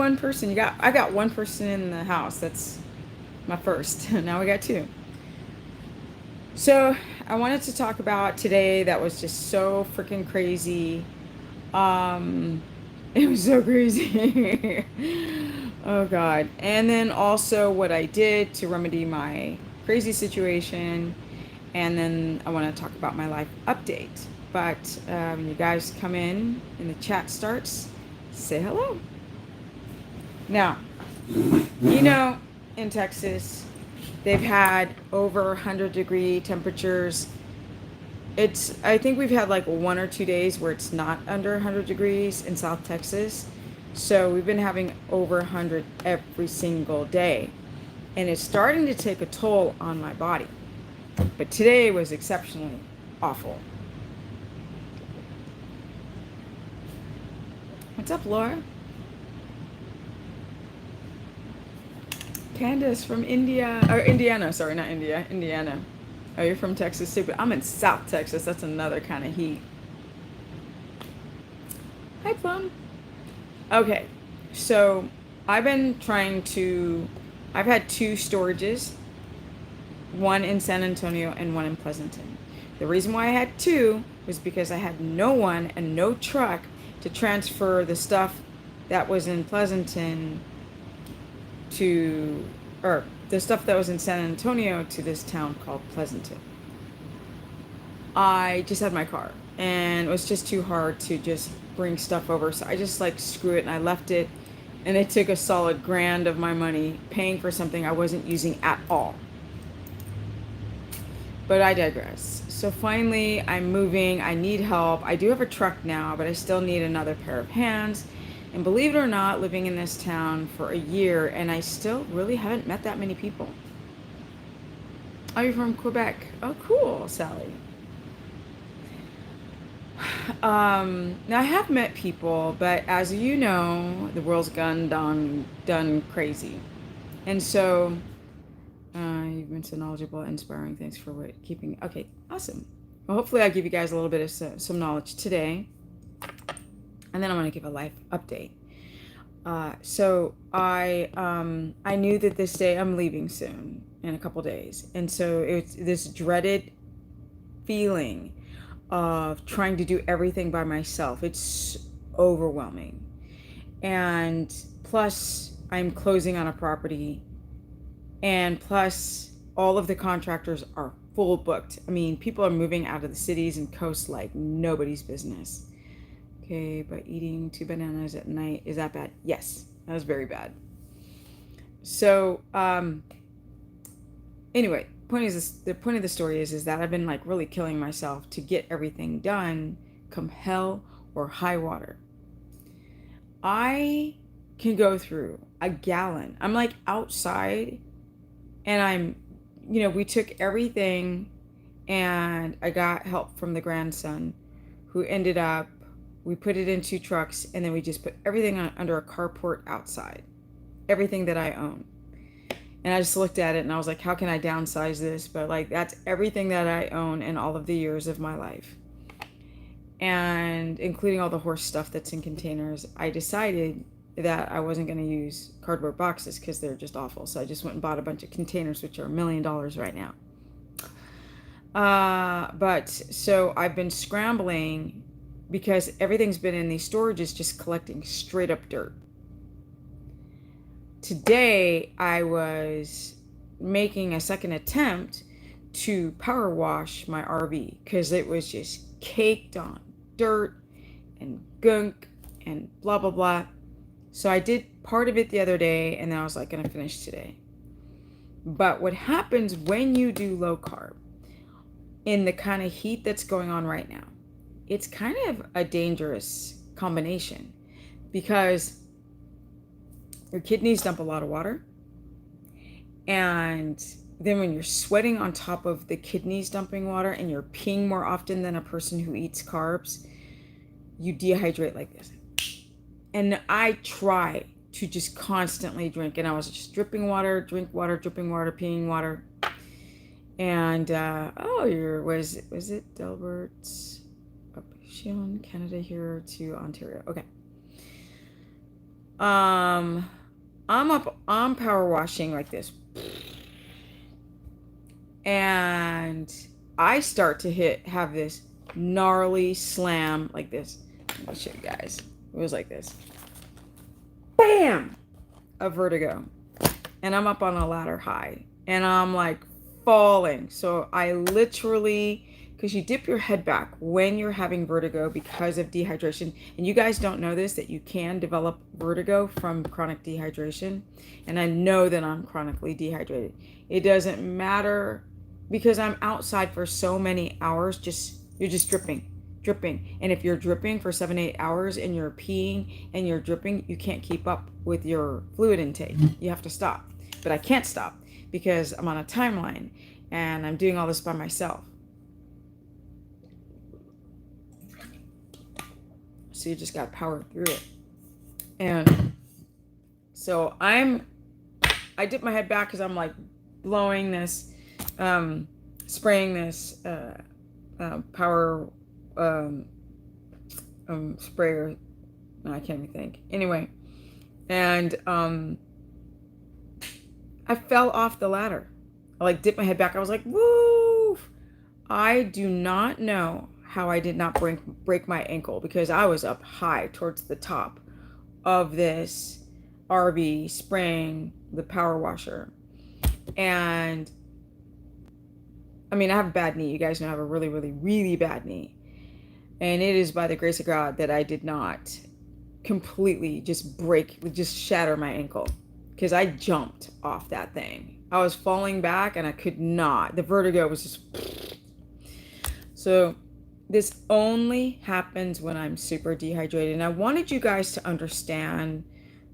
one person. I got one person in the house. That's my first. Now we got two. So I wanted to talk about today that was just so freaking crazy. Um, it was so crazy. Oh God. And then also what I did to remedy my crazy situation. And then I want to talk about my life update. But you guys come in and the chat starts, say hello. Now, you know, in Texas, they've had over 100-degree temperatures. I think we've had like 1 or 2 days where it's not under 100 degrees in South Texas. So we've been having over 100 every single day. And it's starting to take a toll on my body. But today was exceptionally awful. What's up, Laura? Candace from India, or Indiana, sorry, not India, Indiana. Oh, you're from Texas too, but I'm in South Texas. That's another kind of heat. Hi, Plum. Okay, so I've been trying to, I've had two storages, one in San Antonio and one in Pleasanton. The reason why I had two was because I had no one and no truck to transfer the stuff that was in Pleasanton to, or the stuff that was in San Antonio to this town called Pleasanton. I just had my car and it was just too hard to just bring stuff over. So I just like screw it and I left it. And it took a solid grand of my money paying for something I wasn't using at all. But I digress. So finally, I'm moving. I need help. I do have a truck now, but I still need another pair of hands. And believe it or not, living in this town for a year, and I still really haven't met that many people. Oh, you're from Quebec. Oh, cool, Sally. Now I have met people, but as you know, the world's gone done crazy. And so you've been so knowledgeable, inspiring. Thanks for keeping. Okay, awesome. Well, hopefully, I'll give you guys a little bit of some knowledge today, and then I'm going to give a life update. So I knew that this day I'm leaving soon in a couple days, and so it's this dreaded feeling of trying to do everything by myself. It's overwhelming, and plus I'm closing on a property. And plus, all of the contractors are full booked. I mean, people are moving out of the cities and coasts like nobody's business. Okay, but eating 2 bananas at night, is that bad? Yes, that was very bad. So, anyway, the point of the story is that I've been like really killing myself to get everything done, come hell or high water. I can go through a gallon. I'm like outside and we took everything and I got help from the grandson who ended up, we put it in 2 trucks and then we just put everything under a carport outside, everything that I own. And I just looked at it and I was like, how can I downsize this? But like, that's everything that I own in all of the years of my life. And including all the horse stuff that's in containers, I decided that I wasn't going to use cardboard boxes because they're just awful. So I just went and bought a bunch of containers, which are $1 million right now. But so I've been scrambling because everything's been in these storages just collecting straight up dirt. Today I was making a second attempt to power wash my RV because it was just caked on dirt and gunk and blah blah blah. So I did part of it the other day and then I was like gonna finish today. But what happens when you do low carb in the kind of heat that's going on right now, it's kind of a dangerous combination because your kidneys dump a lot of water, and then when you're sweating on top of the kidneys dumping water and you're peeing more often than a person who eats carbs, you dehydrate like this. And I try to just constantly drink, and I was just dripping water, drink water, dripping water, peeing water. And was it Delbert's up Shion, Canada here to Ontario? Okay. Um, I'm power washing like this, and I start to have this gnarly slam like this. I'll show you guys. It was like this, bam, a vertigo, and I'm up on a ladder high, and I'm like falling. So I literally, because you dip your head back when you're having vertigo because of dehydration, and you guys don't know this, that you can develop vertigo from chronic dehydration. And I know that I'm chronically dehydrated. It doesn't matter because I'm outside for so many hours, you're just dripping. And if you're dripping for 7 8 hours and you're peeing and you're dripping, you can't keep up with your fluid intake. You have to stop. But I can't stop because I'm on a timeline and I'm doing all this by myself. So you just got to power through it. And so I dip my head back because I'm like blowing this, spraying this power sprayer. No, I can't even think. Anyway, and I fell off the ladder. I like dipped my head back. I was like, woo! I do not know how I did not break my ankle because I was up high towards the top of this RV spraying the power washer. And I mean, I have a bad knee. You guys know I have a really, really, really bad knee. And it is by the grace of God that I did not completely just shatter my ankle because I jumped off that thing. I was falling back and I could not. The vertigo was just... So this only happens when I'm super dehydrated. And I wanted you guys to understand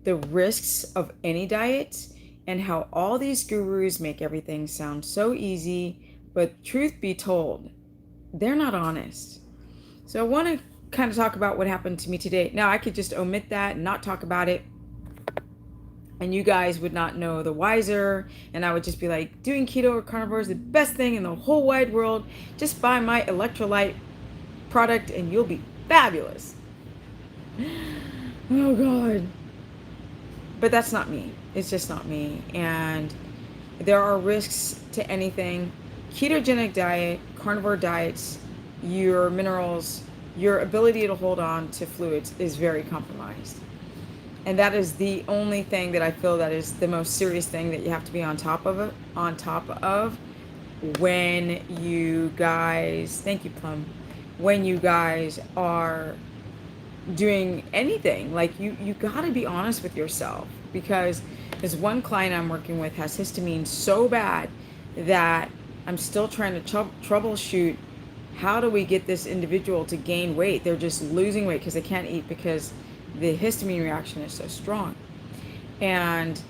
the risks of any diet and how all these gurus make everything sound so easy, but truth be told, they're not honest. So I want to kind of talk about what happened to me today. Now I could just omit that and not talk about it, and you guys would not know the wiser, and I would just be like, doing keto or carnivore is the best thing in the whole wide world. Just buy my electrolyte product and you'll be fabulous. Oh God. But that's not me. It's just not me. And there are risks to anything. Ketogenic diet, carnivore diets, your minerals, your ability to hold on to fluids is very compromised. And that is the only thing that I feel that is the most serious thing that you have to be on top of when you guys, thank you, Plum, when you guys are doing anything. Like you got to be honest with yourself, because this one client I'm working with has histamine so bad that I'm still trying to troubleshoot how do we get this individual to gain weight. They're just losing weight because they can't eat because the histamine reaction is so strong. And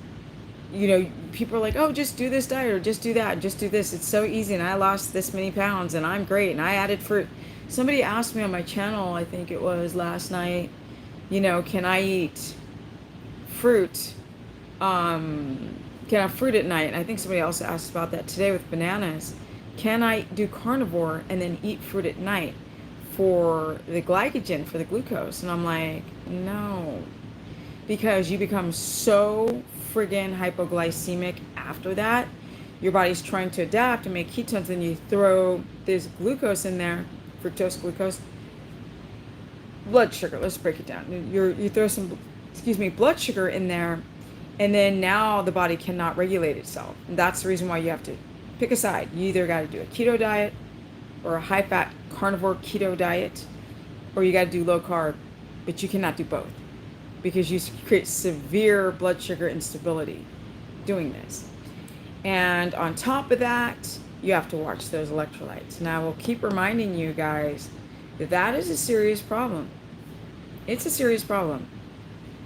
people are like, oh, just do this diet or just do that, just do this. It's so easy and I lost this many pounds and I'm great and I added fruit. Somebody asked me on my channel, I think it was last night, can I eat fruit? Can I have fruit at night? And I think somebody else asked about that today with bananas. Can I do carnivore and then eat fruit at night for the glycogen, for the glucose? And I'm like, no, because you become so friggin' hypoglycemic after that. Your body's trying to adapt and make ketones, and you throw this glucose in there, fructose, glucose, blood sugar. Let's break it down. You throw some, blood sugar in there, and then now the body cannot regulate itself. And that's the reason why you have to pick a side. You either got to do a keto diet or a high-fat carnivore keto diet, or you got to do low carb, but you cannot do both because you create severe blood sugar instability doing this. And on top of that, you have to watch those electrolytes. And I will keep reminding you guys that that is a serious problem. It's a serious problem.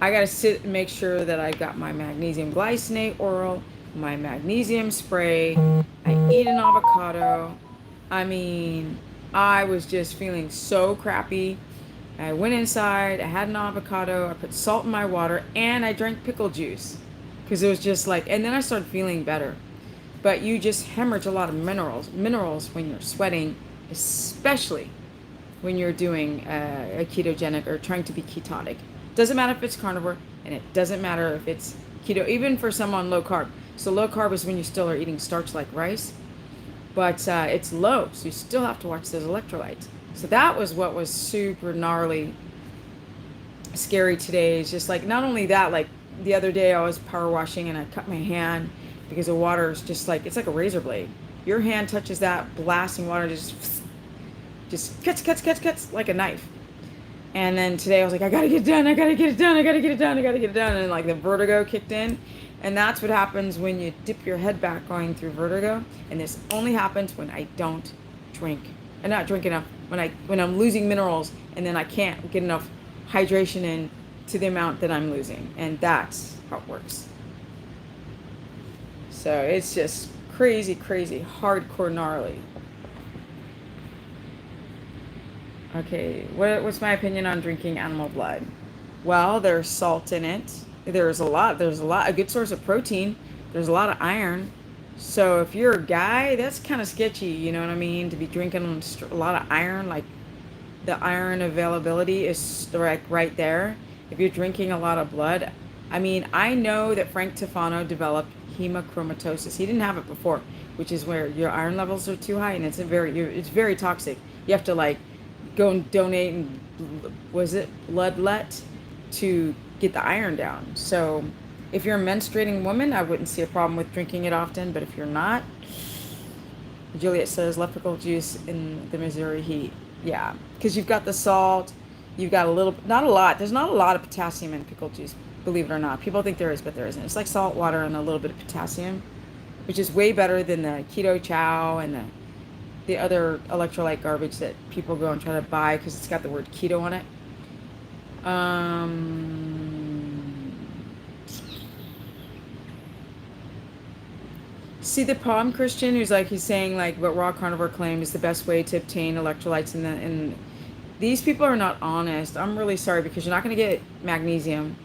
I got to sit and make sure that I got my magnesium glycinate oral, my magnesium spray. I eat an avocado. I mean, I was just feeling so crappy. I went inside, I had an avocado, I put salt in my water, and I drank pickle juice. Because it was just like, and then I started feeling better. But you just hemorrhage a lot of minerals when you're sweating, especially when you're doing a ketogenic or trying to be ketotic. Doesn't matter if it's carnivore, And it doesn't matter if it's keto, even for someone low carb. So low carb is when you still are eating starch like rice, but it's low, so you still have to watch those electrolytes. So that was what was super gnarly, scary today. It's just like, not only that, like the other day I was power washing and I cut my hand because the water is just like, it's like a razor blade. Your hand touches that blasting water, just cuts like a knife. And then today I was like, I gotta get it done, I gotta get it done, I gotta get it done, I gotta get it done. And like the vertigo kicked in. And that's what happens when you dip your head back going through vertigo. And this only happens when I don't drink. And not drink enough. When I'm losing minerals and then I can't get enough hydration in to the amount that I'm losing. And that's how it works. So it's just crazy, hardcore gnarly. Okay, what's my opinion on drinking animal blood? Well, there's salt in it. There's a good source of protein. There's a lot of iron. So if you're a guy, that's kind of sketchy, you know what I mean? To be drinking a lot of iron, like the iron availability is like right there. If you're drinking a lot of blood, I mean, I know that Frank Tufano developed hemochromatosis. He didn't have it before, which is where your iron levels are too high and it's very toxic. You have to like go and donate and was it bloodlet to get the iron down. So if you're a menstruating woman, I wouldn't see a problem with drinking it often, but if you're not, Juliet says left pickle juice in the Missouri heat. Yeah, because you've got the salt, you've got a little, not a lot. There's not a lot of potassium in pickle juice, believe it or not. People think there is, but there isn't. It's like salt water and a little bit of potassium, which is way better than the keto chow and the other electrolyte garbage that people go and try to buy because it's got the word keto on it. See the problem, Christian, he's saying like what raw carnivore claim is the best way to obtain electrolytes and these people are not honest. I'm really sorry because you're not going to get magnesium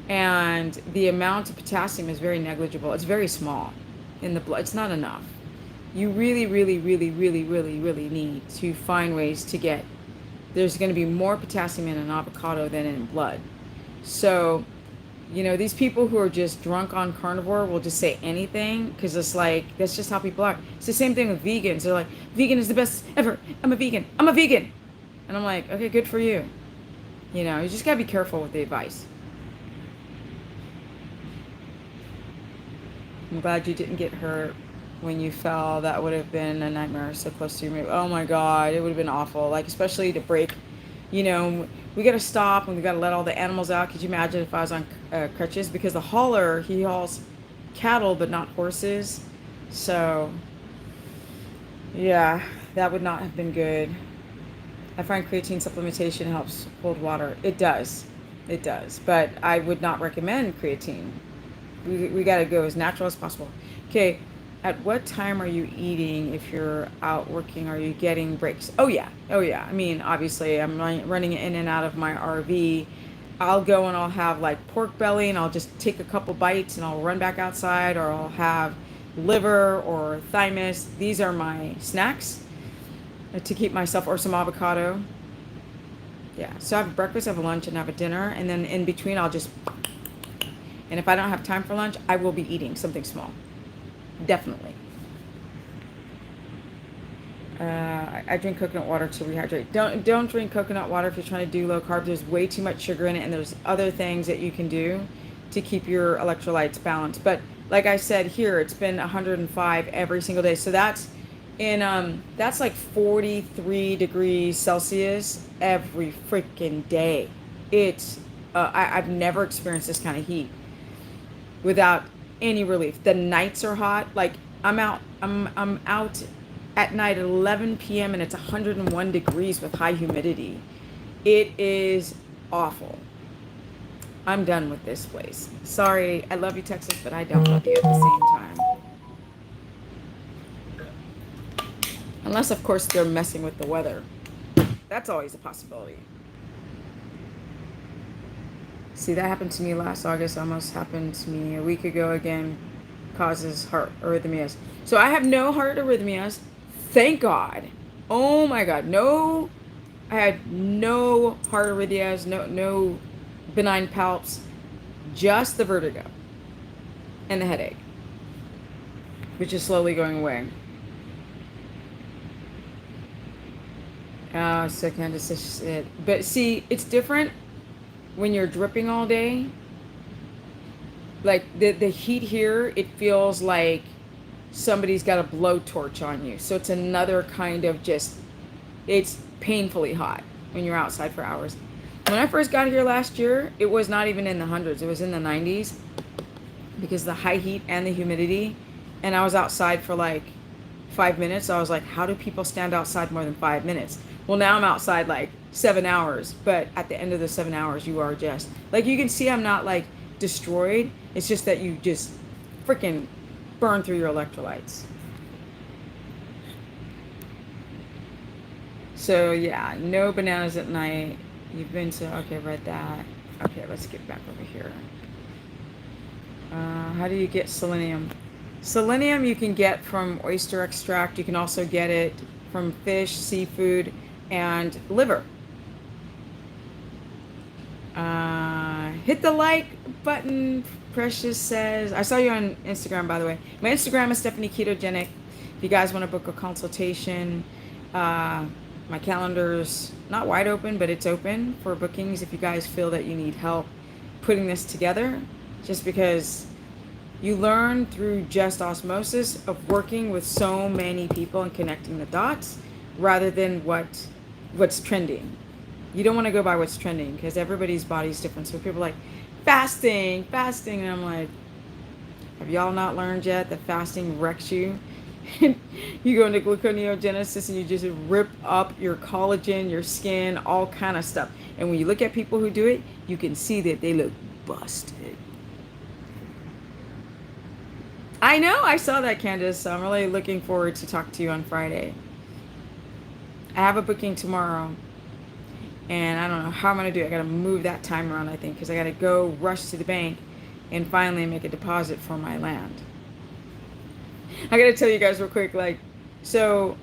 and the amount of potassium is very negligible. It's very small in the blood. It's not enough. You really need to find ways to get, there's going to be more potassium in an avocado than in blood. So, you know, these people who are just drunk on carnivore will just say anything because it's like, that's just how people are. It's the same thing with vegans. They're like, vegan is the best ever. I'm a vegan. And I'm like, okay, good for you. You know, you just got to be careful with the advice. I'm glad you didn't get hurt when you fell. That would have been a nightmare, so close to your, oh my God, it would have been awful. Like, especially to break, you know, we got to stop and we got to let all the animals out. Could you imagine if I was on crutches? Because the hauler, he hauls cattle, but not horses. So, yeah, that would not have been good. I find creatine supplementation helps hold water. It does. But I would not recommend creatine. We got to go as natural as possible. Okay. At what time are you eating if you're out working? Are you getting breaks? Oh yeah. I mean, obviously I'm running in and out of my RV. I'll go and I'll have like pork belly and I'll just take a couple bites and I'll run back outside, or I'll have liver or thymus. These are my snacks to keep myself, or some avocado. Yeah, so I have breakfast, I have a lunch, and I have a dinner, and then in between I'll just, and if I don't have time for lunch, I will be eating something small. Definitely. I drink coconut water to rehydrate. Don't drink coconut water if you're trying to do low carb. There's way too much sugar in it, and there's other things that you can do to keep your electrolytes balanced. But like I said here, it's been 105 every single day. So that's that's like 43 degrees Celsius every freaking day. It's I've never experienced this kind of heat without any relief. The nights are hot. Like I'm out at night at 11 p.m. and it's 101 degrees with high humidity. It is awful. I'm done with this place. Sorry, I love you, Texas, but I don't love you at the same time. Unless, of course, they're messing with the weather. That's always a possibility. See, that happened to me last August. Almost happened to me a week ago again. Causes heart arrhythmias. So I have no heart arrhythmias. Thank God. Oh my God. No, I had no heart arrhythmias. No benign palps. just the vertigo and the headache, which is slowly going away. So Candace said, but see, it's different when you're dripping all day. Like the heat here, it feels like somebody's got a blowtorch on you. So it's another kind of just, it's painfully hot when you're outside for hours. When I first got here last year, it was not even in the hundreds. It was in the 90s because of the high heat and the humidity. And I was outside for like 5 minutes. I was like, how do people stand outside more than 5 minutes? Well, now I'm outside like 7 hours. But at the end of the 7 hours, you are just, like, you can see I'm not like destroyed. It's just that you just freaking burn through your electrolytes. So yeah, no bananas at night. You've been to, okay, read that. Okay, let's get back over here. How do you get selenium? Selenium you can get from oyster extract. You can also get it from fish, seafood, and liver. Hit the like button, Precious says. I saw you on Instagram, by the way. My Instagram is Stephanie Ketogenic. If you guys want to book a consultation, my calendar's not wide open, but it's open for bookings if you guys feel that you need help putting this together. Just because you learn through just osmosis of working with so many people and connecting the dots rather than what's trending. You don't want to go by what's trending because everybody's body's different. So people are like, fasting, and I'm like, have y'all not learned yet that fasting wrecks you? You go into gluconeogenesis and you just rip up your collagen, your skin, all kind of stuff. And when you look at people who do it, you can see that they look busted. I know, I saw that, Candace. So I'm really looking forward to talk to you on Friday. I have a booking tomorrow. And I don't know how I'm going to do it. I got to move that time around, I think, because I got to go rush to the bank and finally make a deposit for my land. I got to tell you guys real quick, like, so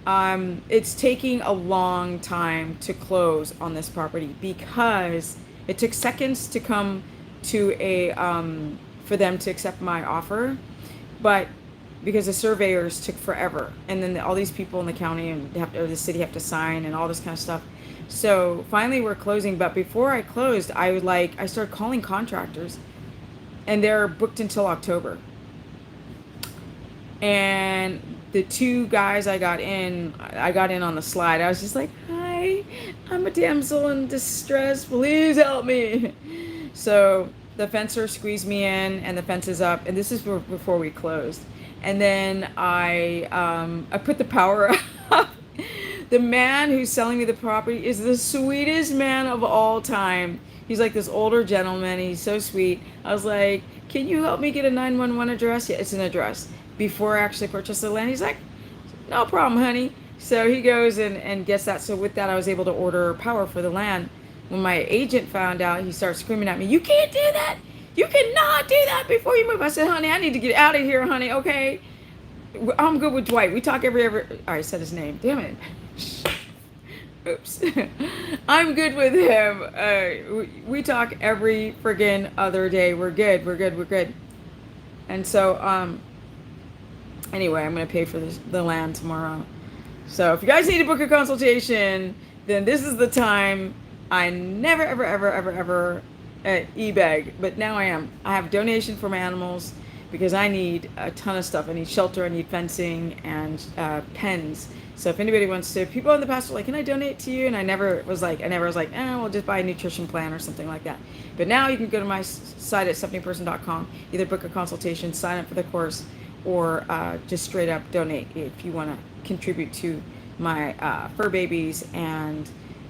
it's taking a long time to close on this property because it took seconds to come to for them to accept my offer, but because the surveyors took forever, and then all these people in the county and or the city have to sign and all this kind of stuff. So finally we're closing, but before I closed, I started calling contractors and they're booked until October. And the two guys I got in on the slide. I was just like, hi, I'm a damsel in distress, please help me. So the fencer squeezed me in and the fence is up, and this is before we closed. And then I put the power up. The man who's selling me the property is the sweetest man of all time. He's like this older gentleman. He's so sweet. I was like, can you help me get a 911 address? Yeah, it's an address. Before I actually purchased the land, he's like, no problem, honey. So he goes and gets that. So with that, I was able to order power for the land. When my agent found out, he started screaming at me, you can't do that. You cannot do that before you move. I said, honey, I need to get out of here, honey, okay? I'm good with Dwight. We talk every I said his name. Damn it. Oops. I'm good with him. We talk every friggin' other day. We're good. And so, anyway, I'm going to pay for the land tomorrow. So if you guys need to book a consultation, then this is the time. I never, ever e-bag, but now I am. I have donation for my animals because I need a ton of stuff. I need shelter, I need fencing, and pens. So if anybody wants to, people in the past were like, can I donate to you? And I never was like, we'll just buy a nutrition plan or something like that. But now you can go to my site at stephanieperson.com, either book a consultation, sign up for the course, or just straight up donate if you want to contribute to my fur babies and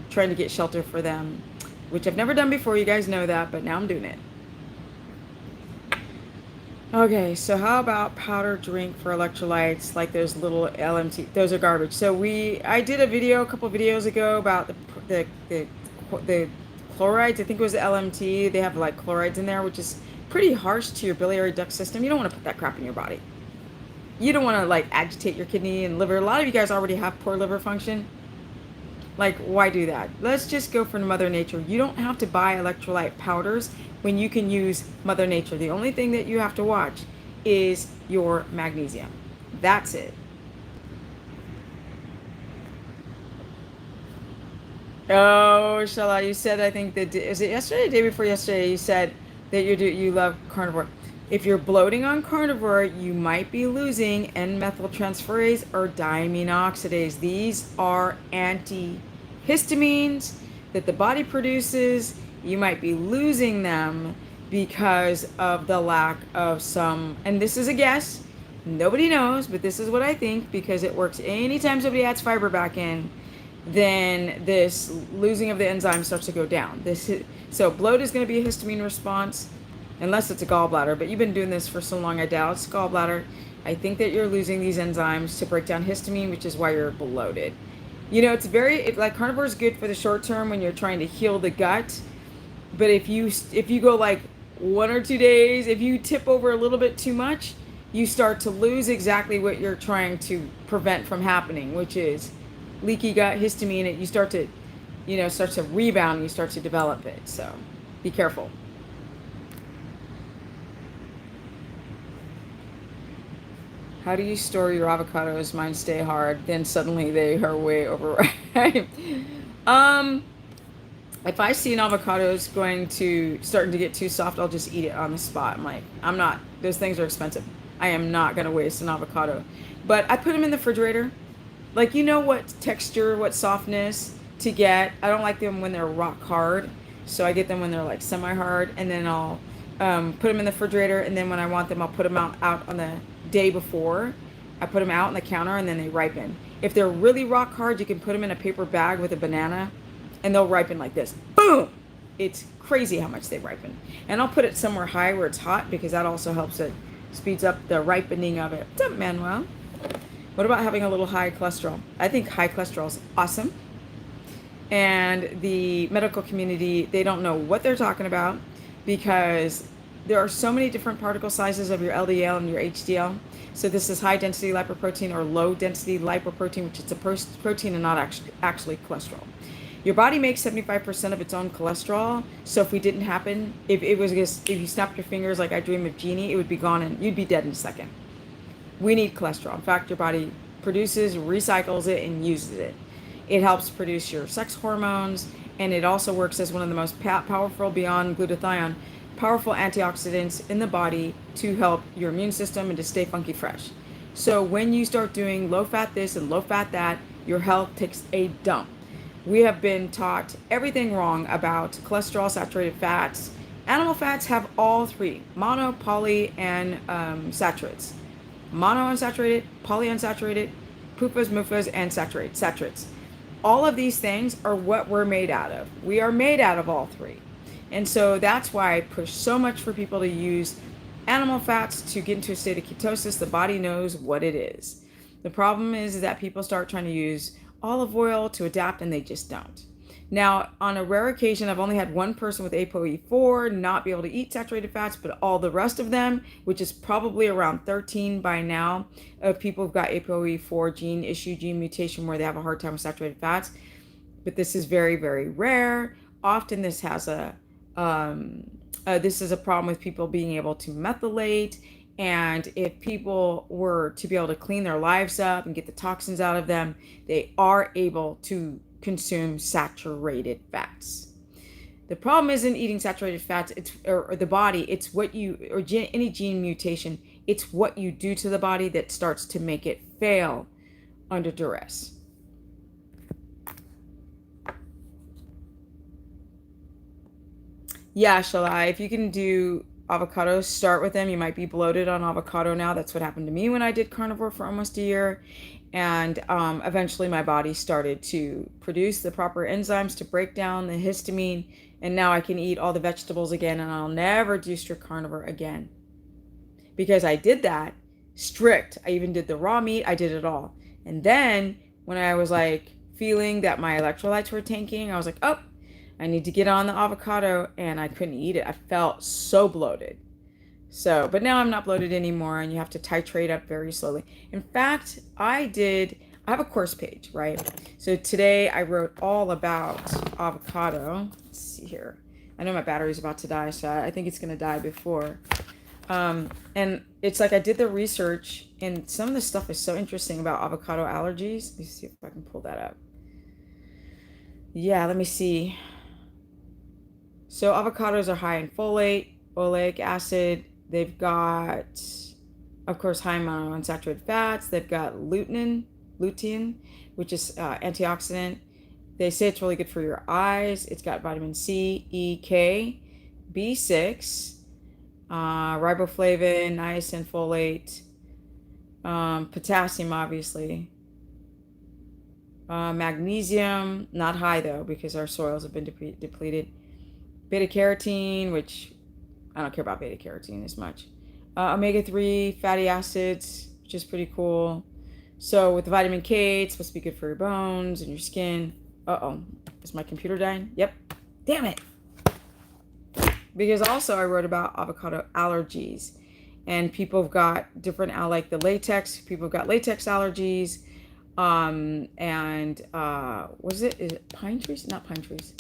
trying to get shelter for them, which I've never done before. You guys know that, but now I'm doing it. Okay, so how about powder drink for electrolytes, like those little LMT? Those are garbage. So I did a couple videos ago about the chlorides. I think it was the LMT. They have like chlorides in there, which is pretty harsh to your biliary duct system. You don't want to put that crap in your body. You don't want to like agitate your kidney and liver. A lot of you guys already have poor liver function. Like, why do that? Let's just go for Mother Nature. You don't have to buy electrolyte powders when you can use Mother Nature. The only thing that you have to watch is your magnesium. That's it. Oh, Shala, you said, I think that, is it yesterday or the day before yesterday, you said that you love carnivore. If you're bloating on carnivore, you might be losing N-methyltransferase or diamine oxidase. These are antihistamines that the body produces. You might be losing them because of the lack of some, and this is a guess, nobody knows, but this is what I think because it works anytime somebody adds fiber back in, then this losing of the enzyme starts to go down. So bloat is going to be a histamine response, unless it's a gallbladder. But you've been doing this for so long, I doubt it's gallbladder. I think that you're losing these enzymes to break down histamine, which is why you're bloated. It's like carnivore is good for the short term when you're trying to heal the gut. But if you go like 1 or 2 days, if you tip over a little bit too much, you start to lose exactly what you're trying to prevent from happening, which is leaky gut, histamine. And you start to, start to rebound and you start to develop it. So be careful. How do you store your avocados? Mine stay hard. Then suddenly they are way overripe. um, if I see an avocado is starting to get too soft, I'll just eat it on the spot. I'm like, I'm not. Those things are expensive. I am not gonna waste an avocado. But I put them in the refrigerator. Like, what texture, what softness to get. I don't like them when they're rock hard, so I get them when they're like semi-hard, and then I'll put them in the refrigerator, and then when I want them, I'll put them out on the day before. I put them out on the counter, and then they ripen. If they're really rock hard, you can put them in a paper bag with a banana, and they'll ripen like this. Boom! It's crazy how much they ripen. And I'll put it somewhere high where it's hot because that also helps it, speeds up the ripening of it. What's up, Manuel? What about having a little high cholesterol? I think high cholesterol is awesome. And the medical community, they don't know what they're talking about because there are so many different particle sizes of your LDL and your HDL. So this is high density lipoprotein or low density lipoprotein, which is a protein and not actually cholesterol. Your body makes 75% of its own cholesterol. So if if you snapped your fingers like I Dream of Jeannie, it would be gone and you'd be dead in a second. We need cholesterol. In fact, your body produces, recycles it, and uses it. It helps produce your sex hormones, and it also works as one of the most powerful, beyond glutathione, powerful antioxidants in the body to help your immune system and to stay funky fresh. So when you start doing low fat this and low fat that, your health takes a dump. We have been taught everything wrong about cholesterol, saturated fats. Animal fats have all three: mono, poly, and saturates. Monounsaturated, polyunsaturated, PUFAs, MUFAs, and saturates. All of these things are what we're made out of. We are made out of all three. And so that's why I push so much for people to use animal fats to get into a state of ketosis. The body knows what it is. The problem is that people start trying to use olive oil to adapt and they just don't. Now, on a rare occasion, I've only had one person with ApoE4 not be able to eat saturated fats, but all the rest of them, which is probably around 13 by now, of people who've got ApoE4 gene mutation where they have a hard time with saturated fats. But this is very, very rare. Often this has this is a problem with people being able to methylate. And if people were to be able to clean their lives up and get the toxins out of them, they are able to consume saturated fats. The problem isn't eating saturated fats, or the body, it's what any gene mutation, it's what you do to the body that starts to make it fail under duress. Yeah, Shalai, if you can do avocados, start with them. You might be bloated on avocado now. That's what happened to me when I did carnivore for almost a year. And eventually my body started to produce the proper enzymes to break down the histamine. And now I can eat all the vegetables again, and I'll never do strict carnivore again. Because I did that strict. I even did the raw meat. I did it all. And then when I was like feeling that my electrolytes were tanking, I was like, oh, I need to get on the avocado, and I couldn't eat it. I felt so bloated. But now I'm not bloated anymore, and you have to titrate up very slowly. In fact, I I have a course page, right? So today I wrote all about avocado. Let's see here. I know my battery's about to die, so I think it's going to die before. And it's like I did the research, and some of the stuff is so interesting about avocado allergies. Let me see if I can pull that up. Yeah, let me see. So avocados are high in folate, oleic acid. They've got, of course, high monounsaturated fats. They've got lutein, which is antioxidant. They say it's really good for your eyes. It's got vitamin C, E, K, B6, riboflavin, niacin, folate, potassium, obviously. Magnesium, not high though, because our soils have been depleted. Beta carotene, which I don't care about beta carotene as much. Omega-3 fatty acids, which is pretty cool. So with the vitamin K, it's supposed to be good for your bones and your skin. Uh-oh, is my computer dying? Yep. Damn it. Because also I wrote about avocado allergies, and people have got different, like the latex, people have got latex allergies. And what is it? Is it pine trees? Not pine trees.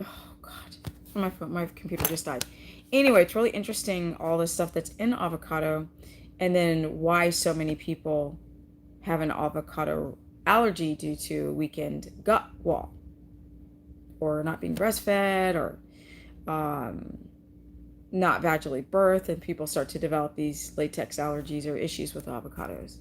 Oh God, my computer just died. Anyway, it's really interesting, all this stuff that's in avocado, and then why so many people have an avocado allergy due to weakened gut wall, or not being breastfed, or not vaginally birthed, and people start to develop these latex allergies or issues with avocados.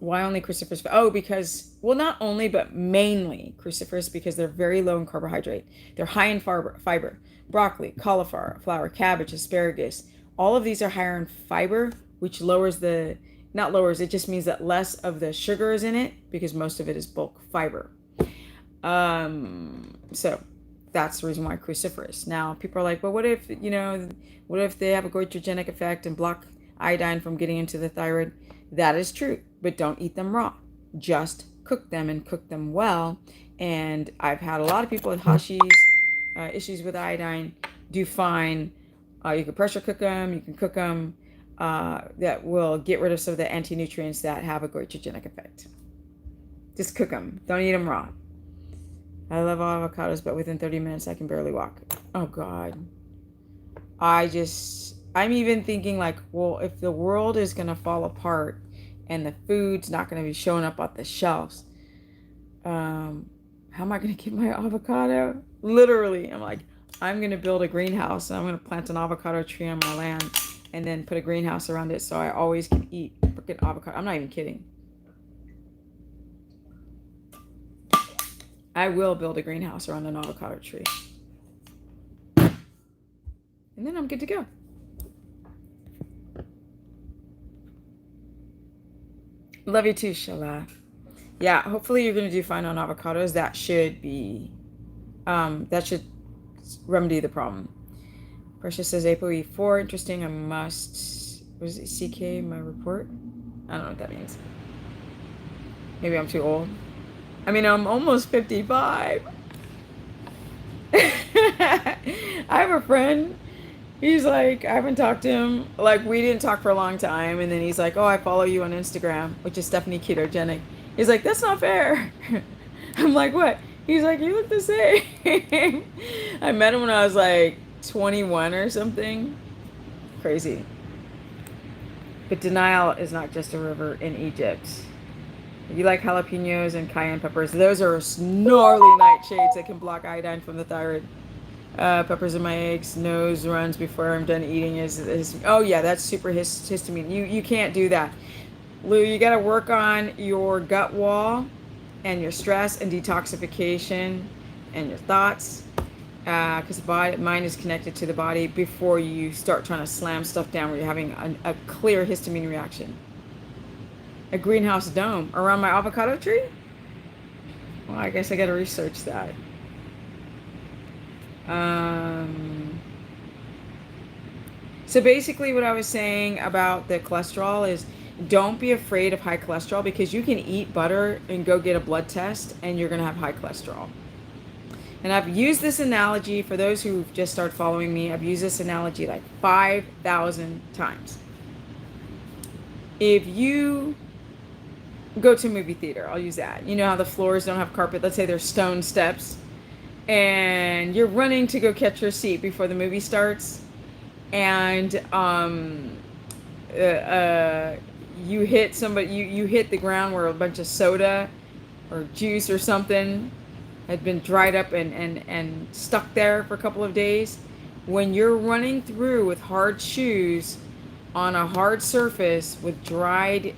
Why only cruciferous? Oh, because, well, not only, but mainly cruciferous, because they're very low in carbohydrate. They're high in fiber. Broccoli, cauliflower, cabbage, asparagus. All of these are higher in fiber, which lowers not lowers, it just means that less of the sugar is in it, because most of it is bulk fiber. So that's the reason why cruciferous. Now, people are like, well, what if they have a goitrogenic effect and block iodine from getting into the thyroid? That is true, but don't eat them raw. Just cook them, and cook them well. And I've had a lot of people with Hashis, issues with iodine, do fine. You can pressure cook them, you can cook them. That will get rid of some of the anti-nutrients that have a goitrogenic effect. Just cook them. Don't eat them raw. I love avocados, but within 30 minutes I can barely walk. Oh God. I'm even thinking like, well, if the world is going to fall apart and the food's not going to be showing up on the shelves, how am I going to get my avocado? Literally, I'm like, I'm going to build a greenhouse, and I'm going to plant an avocado tree on my land, and then put a greenhouse around it so I always can eat freaking avocado. I'm not even kidding. I will build a greenhouse around an avocado tree. And then I'm good to go. Love you too, Shala. Yeah, hopefully you're going to do fine on avocados. That should remedy the problem. Precious says ApoE4, interesting. I must, was it CK, my report? I don't know what that means. Maybe I'm too old. I mean, I'm almost 55. I have a friend. He's like, I haven't talked to him. Like, we didn't talk for a long time. And then he's like, oh, I follow you on Instagram, which is Stephanie Ketogenic. He's like, that's not fair. I'm like, what? He's like, you look the same. I met him when I was like 21 or something. Crazy. But denial is not just a river in Egypt. You like jalapenos and cayenne peppers. Those are gnarly nightshades that can block iodine from the thyroid. Peppers in my eggs. Nose runs before I'm done eating. Oh yeah, that's super histamine. You can't do that. Lou, you got to work on your gut wall and your stress and detoxification and your thoughts, because the mind is connected to the body before you start trying to slam stuff down where you're having a clear histamine reaction. A greenhouse dome around my avocado tree? Well, I guess I got to research that. So basically what I was saying about the cholesterol is, don't be afraid of high cholesterol, because you can eat butter and go get a blood test and you're going to have high cholesterol. And I've used this analogy for those who just started following me. I've used this analogy like 5,000 times. If you go to a movie theater, I'll use that. You know how the floors don't have carpet? Let's say there's stone steps, and you're running to go catch your seat before the movie starts, and uh, uh, you hit somebody, you hit the ground where a bunch of soda or juice or something had been dried up and stuck there for a couple of days. When you're running through with hard shoes on a hard surface with dried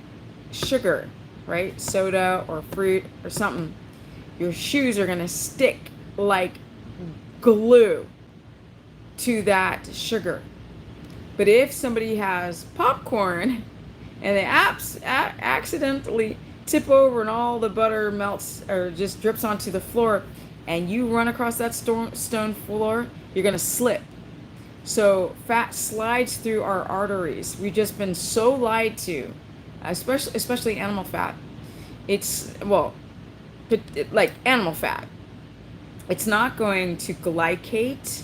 sugar, right? Soda or fruit or something, your shoes are going to stick like glue to that sugar. But if somebody has popcorn and they accidentally tip over and all the butter melts or just drips onto the floor and you run across that stone floor, you're going to slip. So fat slides through our arteries. We've just been so lied to, especially animal fat. It's, well, like animal fat. It's not going to glycate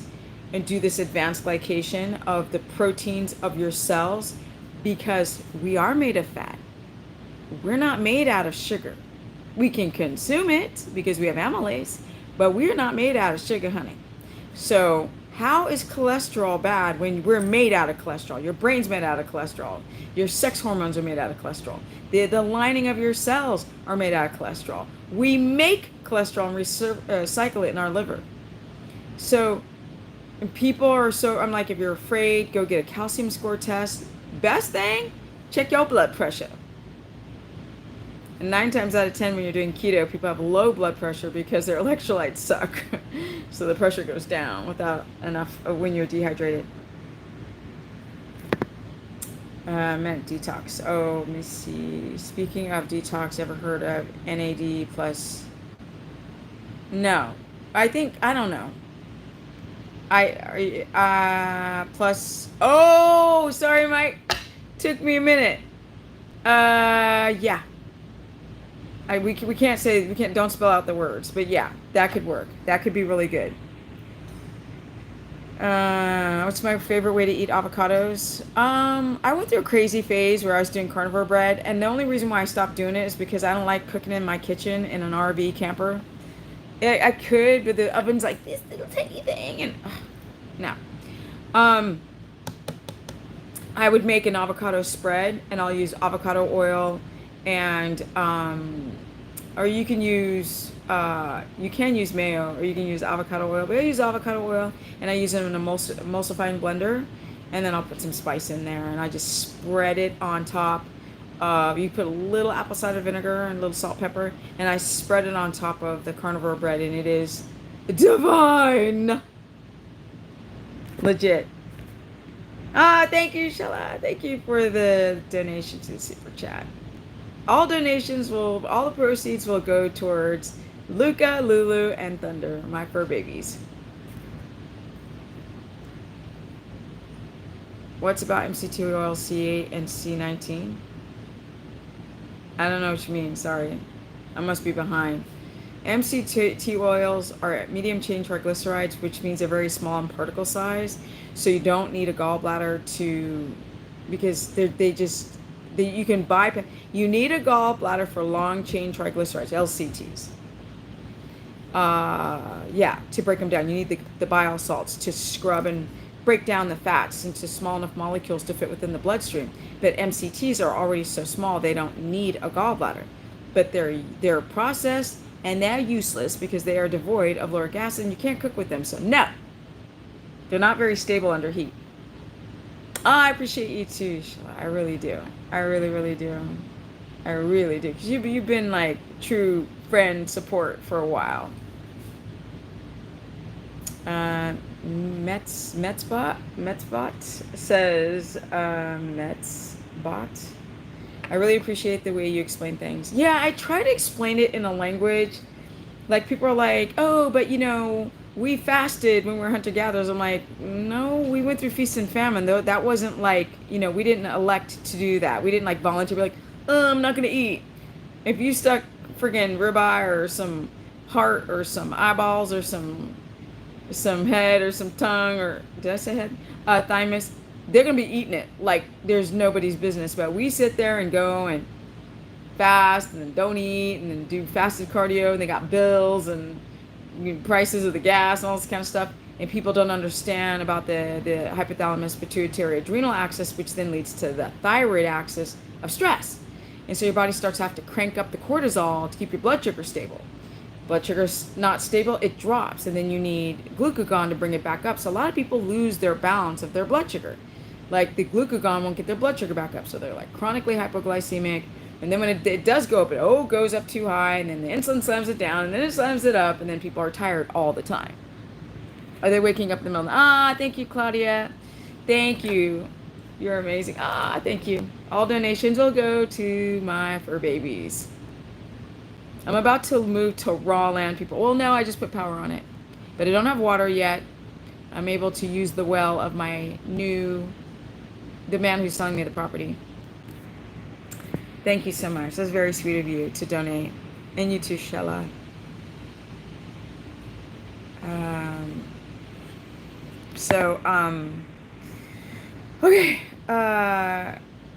and do this advanced glycation of the proteins of your cells because we are made of fat. We're not made out of sugar. We can consume it because we have amylase, but we're not made out of sugar, honey. So how is cholesterol bad when we're made out of cholesterol? Your brain's made out of cholesterol. Your sex hormones are made out of cholesterol. The lining of your cells are made out of cholesterol. We make cholesterol and recycle it in our liver. So people are so, I'm like, if you're afraid, go get a calcium score test. Best thing, check your blood pressure. And 9 times out of 10 when you're doing keto, people have low blood pressure because their electrolytes suck. So the pressure goes down without enough when you're dehydrated. Meant detox. Oh, let me see. Speaking of detox, ever heard of NAD plus? No. I don't know. Plus. Oh, sorry, Mike. Took me a minute. Yeah. We can't say, don't spell out the words, but yeah, that could work. That could be really good. What's my favorite way to eat avocados? I went through a crazy phase where I was doing carnivore bread, and the only reason why I stopped doing it is because I don't like cooking in my kitchen in an RV camper. I could, but the oven's like this little tiny thing, and no. I would make an avocado spread, and I'll use avocado oil, and or you can use mayo, or you can use avocado oil, but I use avocado oil, and I use it in an emulsifying blender, and then I'll put some spice in there, and I just spread it on top. You put a little apple cider vinegar and a little salt, pepper, and I spread it on top of the carnivore bread, and it is divine. Legit. Thank you, Shala. Thank you for the donation to the super chat. All the proceeds will go towards Luca, Lulu, and Thunder, my fur babies. What's about MCT oil C8 and C19? I don't know what you mean, sorry. I must be behind. MCT oils are medium chain triglycerides, which means they're very small in particle size. So you don't need a gallbladder because you can bypass. You need a gallbladder for long chain triglycerides, LCTs. To break them down. You need the bile salts to scrub and break down the fats into small enough molecules to fit within the bloodstream. But MCTs are already so small they don't need a gallbladder. But they're processed and they're useless because they are devoid of lauric acid and you can't cook with them. So no, they're not very stable under heat. I appreciate you too, Sheila. I really do. I really, really do. I really do. Because you've been like true friend support for a while. Metzbot says, Metzbot. I really appreciate the way you explain things. Yeah, I try to explain it in a language. Like people are like, oh, but we fasted when we were hunter-gatherers. I'm like, no, we went through feast and famine, though. That wasn't like, we didn't elect to do that. We didn't like volunteer, be like, oh, I'm not going to eat. If you stuck friggin' ribeye or some heart or some eyeballs or some head or some tongue or, did I say head? Thymus, they're gonna be eating it like there's nobody's business. But we sit there and go and fast and then don't eat and then do fasted cardio, and they got bills and prices of the gas and all this kind of stuff. And people don't understand about the hypothalamus pituitary adrenal axis, which then leads to the thyroid axis of stress. And so your body starts to have to crank up the cortisol to keep your blood sugar stable. Blood sugar's not stable, it drops, and then you need glucagon to bring it back up. So a lot of people lose their balance of their blood sugar. Like the glucagon won't get their blood sugar back up, so they're like chronically hypoglycemic. And then when it does go up, it goes up too high, and then the insulin slams it down, and then it slams it up, and then people are tired all the time. Are they waking up in the middle of thank you, Claudia. Thank you. You're amazing. Thank you. All donations will go to my fur babies. I'm about to move to raw land, people. Well, no, I just put power on it. But I don't have water yet. I'm able to use the well of the man who's selling me the property. Thank you so much. That's very sweet of you to donate. And you too, Shella. Okay.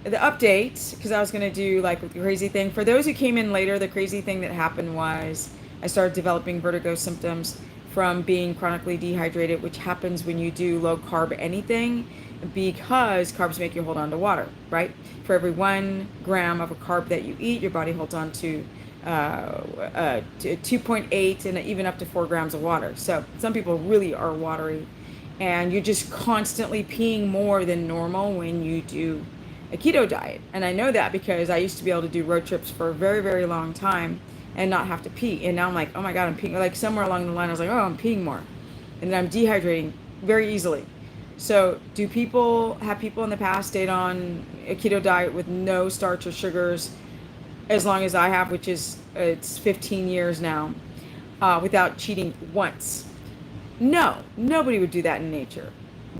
The update, because I was going to do like the crazy thing. For those who came in later, the crazy thing that happened was I started developing vertigo symptoms from being chronically dehydrated, which happens when you do low carb anything, because carbs make you hold on to water, right? For every 1 gram of a carb that you eat, your body holds on to 2.8 and even up to 4 grams of water. So some people really are watery, and you're just constantly peeing more than normal when you do a keto diet. And I know that because I used to be able to do road trips for a very, very long time and not have to pee. And now I'm like, oh my God, I'm peeing. Like somewhere along the line, I was like, oh, I'm peeing more. And then I'm dehydrating very easily. So have people in the past stayed on a keto diet with no starch or sugars as long as I have, which is, it's 15 years now, without cheating once? No, nobody would do that in nature.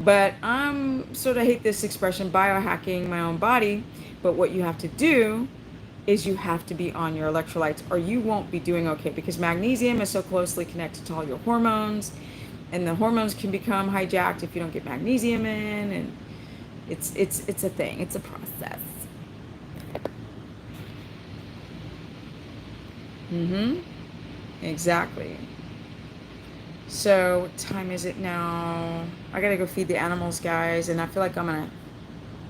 But I'm sort of hate this expression, biohacking my own body. But what you have to do is you have to be on your electrolytes, or you won't be doing okay, because magnesium is so closely connected to all your hormones, and the hormones can become hijacked if you don't get magnesium in, and it's a thing. It's a process. Exactly. So what time is it now? I gotta go feed the animals, guys, and I feel like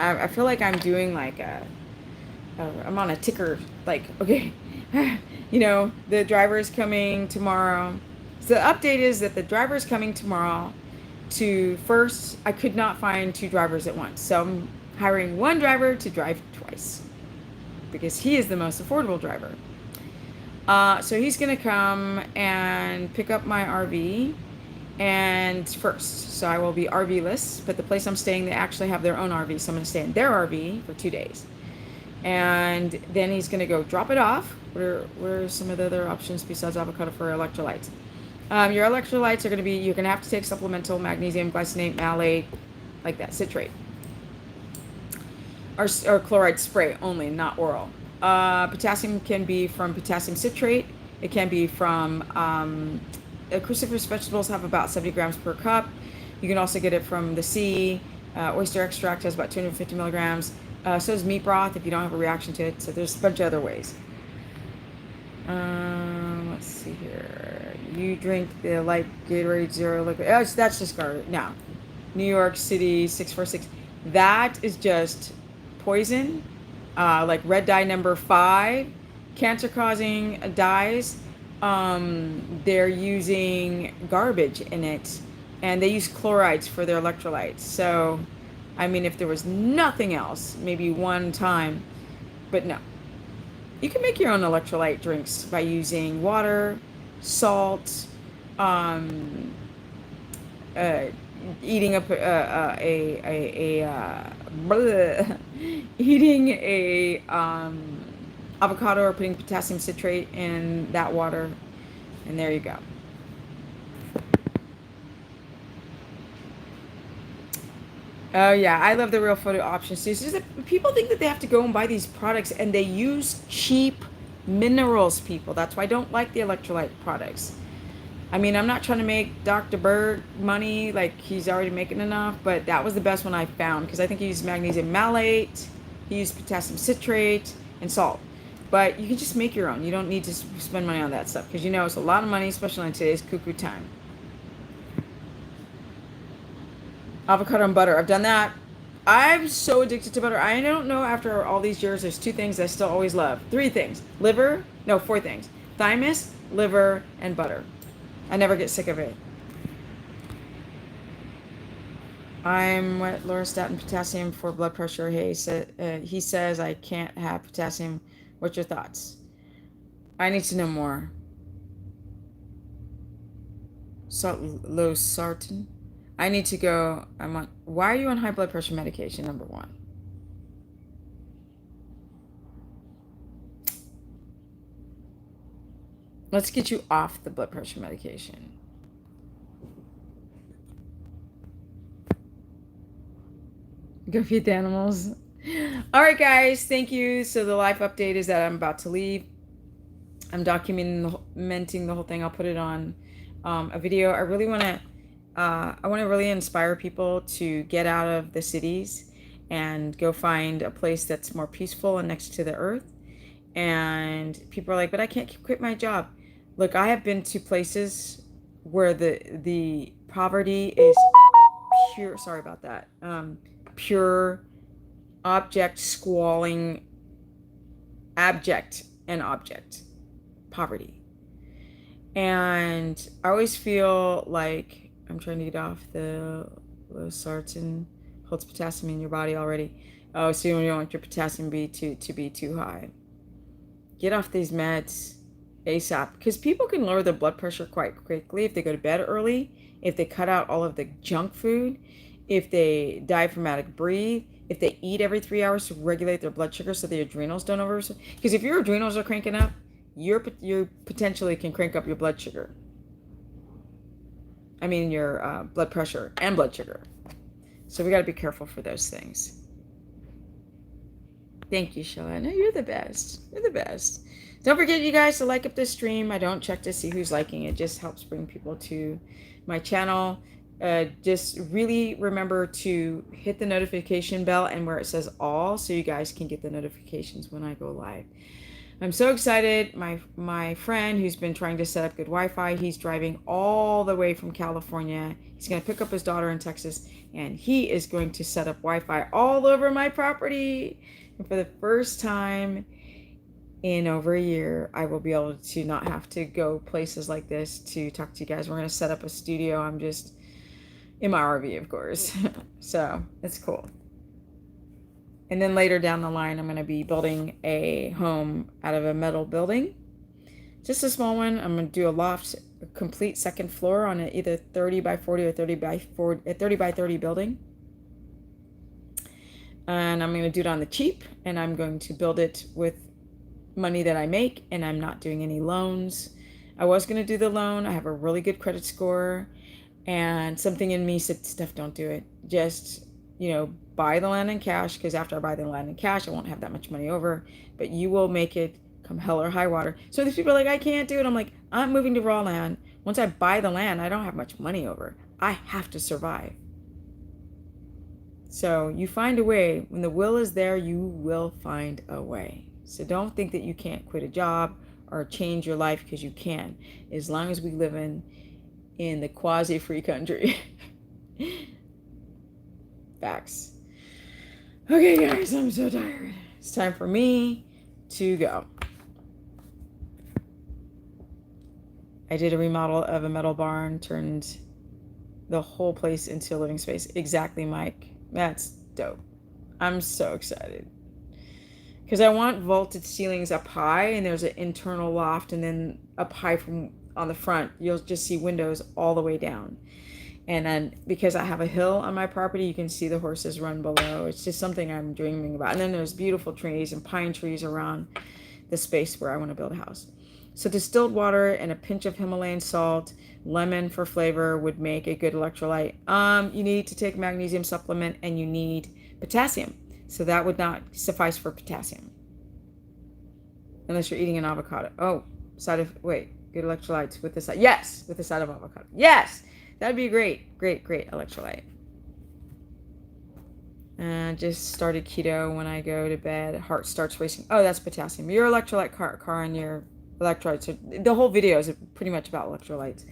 I feel like I'm doing like I'm on a ticker, like, okay, the driver is coming tomorrow. So the update is that the driver is coming tomorrow first, I could not find 2 drivers at once. So I'm hiring 1 driver to drive twice because he is the most affordable driver. So he's going to come and pick up my RV and first. So I will be RV-less, but the place I'm staying, they actually have their own RV. So I'm going to stay in their RV for 2 days. And then he's going to go drop it off. What are some of the other options besides avocado for electrolytes? Your electrolytes are going to be, you're going to have to take supplemental magnesium, glycinate, malate, like that, citrate. Or chloride spray only, not oral. Potassium can be from potassium citrate. It can be from cruciferous vegetables have about 70 grams per cup. You can also get it from the sea. Oyster extract has about 250 milligrams. So does meat broth if you don't have a reaction to it. So there's a bunch of other ways. Let's see here. You drink the light Gatorade Zero liquid. Oh, that's just garbage. No. New York City 646. That is just poison. Like red dye number 5, cancer-causing dyes. They're using garbage in it, and they use chlorides for their electrolytes. So, I mean, if there was nothing else, maybe one time, but no. You can make your own electrolyte drinks by using water, salt, eating eating a avocado or putting potassium citrate in that water, and there you go. Oh yeah, I love the real photo options too. It's just that people think that they have to go and buy these products, and they use cheap minerals, people. That's why I don't like the electrolyte products. I mean, I'm not trying to make Dr. Berg money, like he's already making enough, but that was the best one I found because I think he used magnesium malate, he used potassium citrate, and salt. But you can just make your own. You don't need to spend money on that stuff because you know it's a lot of money, especially in today's cuckoo time. Avocado and butter. I've done that. I'm so addicted to butter. I don't know after all these years, there's two things I still always love. Three things. Liver. No, four things. Thymus, liver, and butter. I never get sick of it. I'm what Lorastatin potassium for blood pressure. He says I can't have potassium. What's your thoughts? I need to know more. Losartan. I need to go. I'm on. Why are you on high blood pressure medication? Number one. Let's get you off the blood pressure medication. Go feed the animals. All right, guys. Thank you. So the life update is that I'm about to leave. I'm documenting the whole thing. I'll put it on a video. I really want to. I want to really inspire people to get out of the cities and go find a place that's more peaceful and next to the earth. And people are like, but I can't quit my job. Look, I have been to places where the poverty is pure. Sorry about that. Pure, object, squalling, abject, and object poverty. And I always feel like I'm trying to get off the losartan. Holds potassium in your body already. Oh, so you don't want your potassium to be too high. Get off these meds ASAP because people can lower their blood pressure quite quickly if they go to bed early, if they cut out all of the junk food, if they diaphragmatic breathe, if they eat every 3 hours to regulate their blood sugar so the adrenals don't over. Because if your adrenals are cranking up, you potentially can crank up your blood sugar. I mean your blood pressure and blood sugar. So we got to be careful for those things. Thank you, Sheila. No, you're the best. You're the best. Don't forget, you guys, to like up this stream. I don't check to see who's liking it. It just helps bring people to my channel. Just really remember to hit the notification bell and where it says all so you guys can get the notifications when I go live. I'm so excited. My friend who's been trying to set up good Wi-Fi, he's driving all the way from California. He's going to pick up his daughter in Texas, and he is going to set up Wi-Fi all over my property. And for the first time in over a year, I will be able to not have to go places like this to talk to you guys. We're going to set up a studio. I'm just in my RV, of course. So it's cool. And then later down the line, I'm going to be building a home out of a metal building. Just a small one. I'm going to do a loft, a complete second floor on an either 30 by 40 or 30 by 30 building. And I'm going to do it on the cheap. And I'm going to build it with money that I make. And I'm not doing any loans. I was going to do the loan. I have a really good credit score. And something in me said, Steph, don't do it. Just, buy the land in cash, because after I buy the land in cash, I won't have that much money over, but you will make it come hell or high water. So these people are like, I can't do it. I'm like, I'm moving to raw land. Once I buy the land, I don't have much money over. I have to survive. So you find a way. When the will is there, you will find a way. So don't think that you can't quit a job or change your life, because you can, as long as we live in the quasi-free country. Facts. Okay, guys, I'm so tired. It's time for me to go. I did a remodel of a metal barn, turned the whole place into a living space. Exactly, Mike. That's dope. I'm so excited. Because I want vaulted ceilings up high, and there's an internal loft, and then up high from on the front, you'll just see windows all the way down. And then because I have a hill on my property, you can see the horses run below. It's just something I'm dreaming about. And then there's beautiful trees and pine trees around the space where I want to build a house. So distilled water and a pinch of Himalayan salt, lemon for flavor would make a good electrolyte. You need to take magnesium supplement, and you need potassium. So that would not suffice for potassium. Unless you're eating an avocado. Oh, wait. Good electrolytes with the side. Yes, with the side of avocado. Yes, that'd be great. Great electrolyte. And just started keto. When I go to bed, heart starts racing. Oh, that's potassium. Your electrolyte car and your electrolytes. The whole video is pretty much about electrolytes.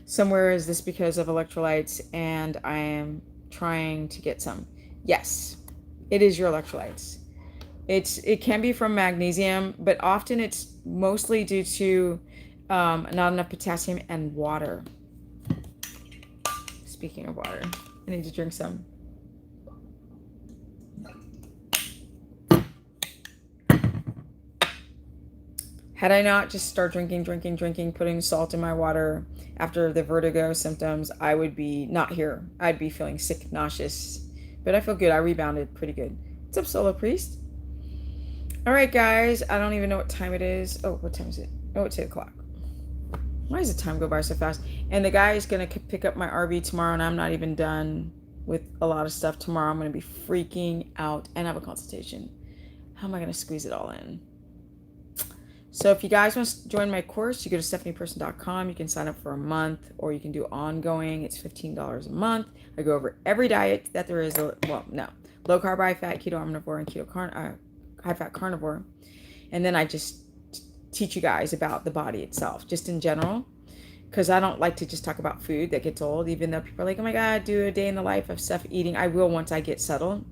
Somewhere is this because of electrolytes, and I am trying to get some. Yes, it is your electrolytes. It can be from magnesium, but often it's mostly due to not enough potassium and water. Speaking of water, I need to drink some. Had I not just start drinking, putting salt in my water after the vertigo symptoms, I would be not here. I'd be feeling sick, nauseous. But I feel good. I rebounded pretty good. What's up, Solo Priest? All right, guys. I don't even know what time it is. Oh, what time is it? Oh, it's 8 o'clock. Why does the time go by so fast? And the guy is going to pick up my RV tomorrow, and I'm not even done with a lot of stuff tomorrow. I'm going to be freaking out and have a consultation. How am I going to squeeze it all in? So if you guys want to join my course, you go to stephanieperson.com. You can sign up for a month, or you can do ongoing. It's $15 a month. I go over every diet that there is. Well, no. Low carb, high fat, keto omnivore, and keto high fat carnivore. And then I just teach you guys about the body itself, just in general. Because I don't like to just talk about food that gets old, even though people are like, oh my God, do a day in the life of Steph eating. I will once I get settled.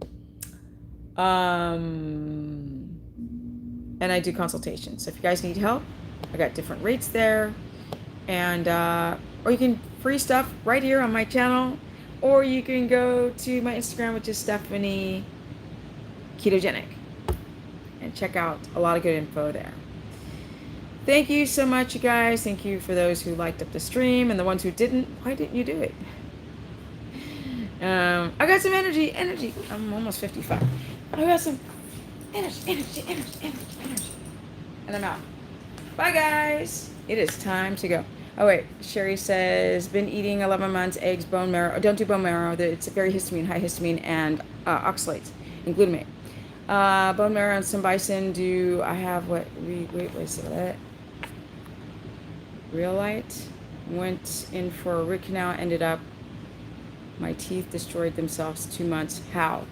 And I do consultations. So if you guys need help, I got different rates there. And, or you can free stuff right here on my channel. Or you can go to my Instagram, which is Stephanie Ketogenic. And check out a lot of good info there. Thank you so much, you guys. Thank you for those who liked up the stream. And the ones who didn't, why didn't you do it? I got some energy. I'm almost 55. I got some energy. And I'm out. Bye, guys. It is time to go. Oh, wait. Sherry says, been eating 11 months, eggs, bone marrow. Don't do bone marrow. It's very histamine, high histamine, and oxalates and glutamate. Bone marrow and some bison. Do I have what? Wait a second. Real light. Went in for a root canal. Ended up, my teeth destroyed themselves 2 months. How?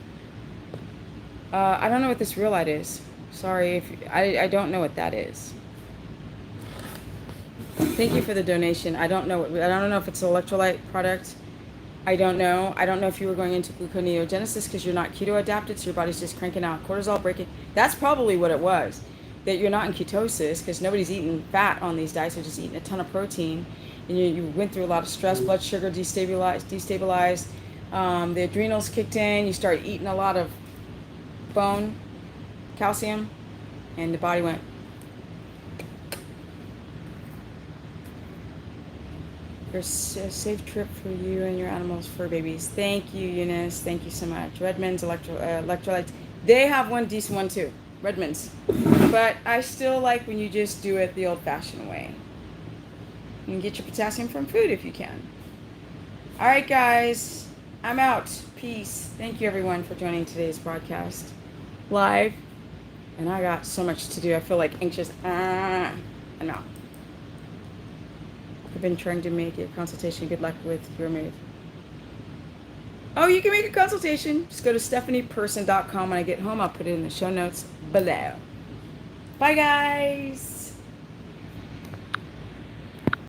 I don't know what this real light is. Sorry if I don't know what that is. Thank you for the donation. I don't know if it's an electrolyte product. I don't know. I don't know if you were going into gluconeogenesis because you're not keto adapted, so your body's just cranking out cortisol, breaking. That's probably what it was. That you're not in ketosis because nobody's eating fat on these diets. They're just eating a ton of protein, and you went through a lot of stress, blood sugar destabilized. The adrenals kicked in. You started eating a lot of bone, calcium, and the body went. There's a safe trip for you and your animals, fur babies. Thank you, Eunice. Thank you so much. Redmond's electrolytes. They have one decent one too. Redmond's. But I still like when you just do it the old-fashioned way. You can get your potassium from food if you can. All right, guys. I'm out. Peace. Thank you, everyone, for joining today's broadcast live. And I got so much to do. I feel like anxious. I'm out. I've been trying to make a consultation. Good luck with your move. Oh, you can make a consultation. Just go to stephanieperson.com. When I get home, I'll put it in the show notes below. Bye, guys.